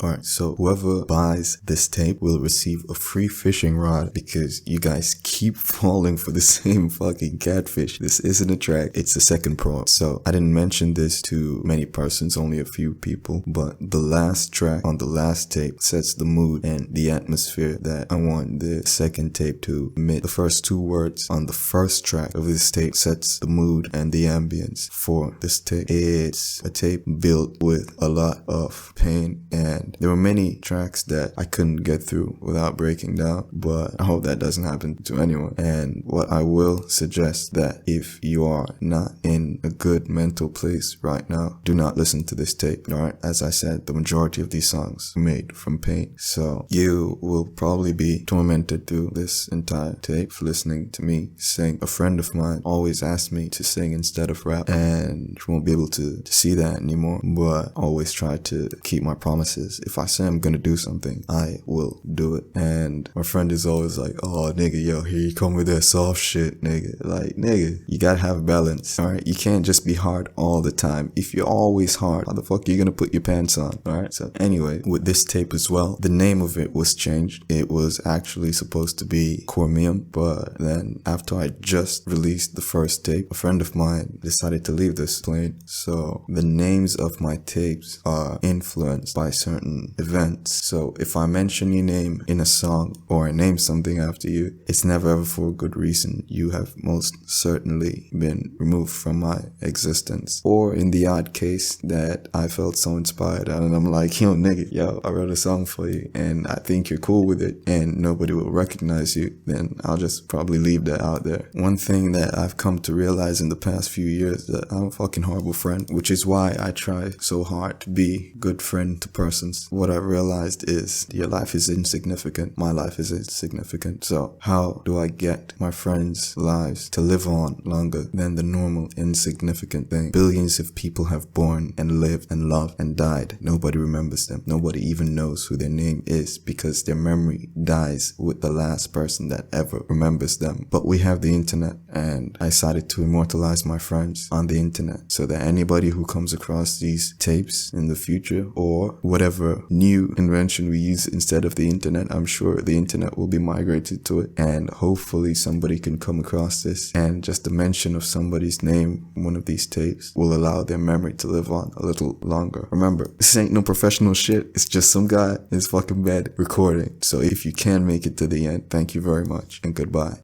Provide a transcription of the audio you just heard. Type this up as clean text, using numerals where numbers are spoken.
Alright, so whoever buys this tape will receive a free fishing rod because you guys keep falling for the same fucking catfish. This isn't a track, it's a second Pr2em. So I didn't mention this to many persons, only a few people, but the last track on the last tape sets the mood and the atmosphere that I want the second tape to emit. The first two words on the first track of this tape sets the mood and the ambience for this tape. It's a tape built with a lot of pain, and there were many tracks that I couldn't get through without breaking down, but I hope that doesn't happen to anyone. And what I will suggest that if you are not in a good mental place right now, do not listen to this tape. Alright, as I said, the majority of these songs are made from pain. So you will probably be tormented through this entire tape for listening to me sing. A friend of mine always asked me to sing instead of rap, and she won't be able to see that anymore, but I always try to keep my promises. If I say I'm gonna do something, I will do it. And my friend is always like, oh nigga, yo, here you come with that soft shit, nigga. Like, nigga, you gotta have balance, alright? You can't just be hard all the time. If you're always hard, how the fuck are you gonna put your pants on, alright? So anyway, with this tape as well, the name of it was changed. It was actually supposed to be Pr2em, but then after I just released the first tape, a friend of mine decided to leave this plane. So the names of my tapes are influenced by certain events. So if I mention your name in a song or I name something after you, it's never ever for a good reason. You have most certainly been removed from my existence. Or in the odd case that I felt so inspired and I'm like, yo nigga, yo, I wrote a song for you and I think you're cool with it and nobody will recognize you, then I'll just probably leave that out there. One thing that I've come to realize in the past few years that I'm a fucking horrible friend, which is why I try so hard to be a good friend to persons. What I realized is your life is insignificant. My life is insignificant. So how do I get my friends' lives to live on longer than the normal insignificant thing? Billions of people have born and lived and loved and died. Nobody remembers them. Nobody even knows who their name is because their memory dies with the last person that ever remembers them. But we have the internet, and I decided to immortalize my friends on the internet so that anybody who comes across these tapes in the future or whatever new invention we use instead of the internet, I'm sure the internet will be migrated to it, and hopefully somebody can come across this and just the mention of somebody's name in one of these tapes will allow their memory to live on a little longer. Remember, this ain't no professional shit. It's just some guy in his fucking bed recording. So if you can make it to the end, thank you very much and goodbye.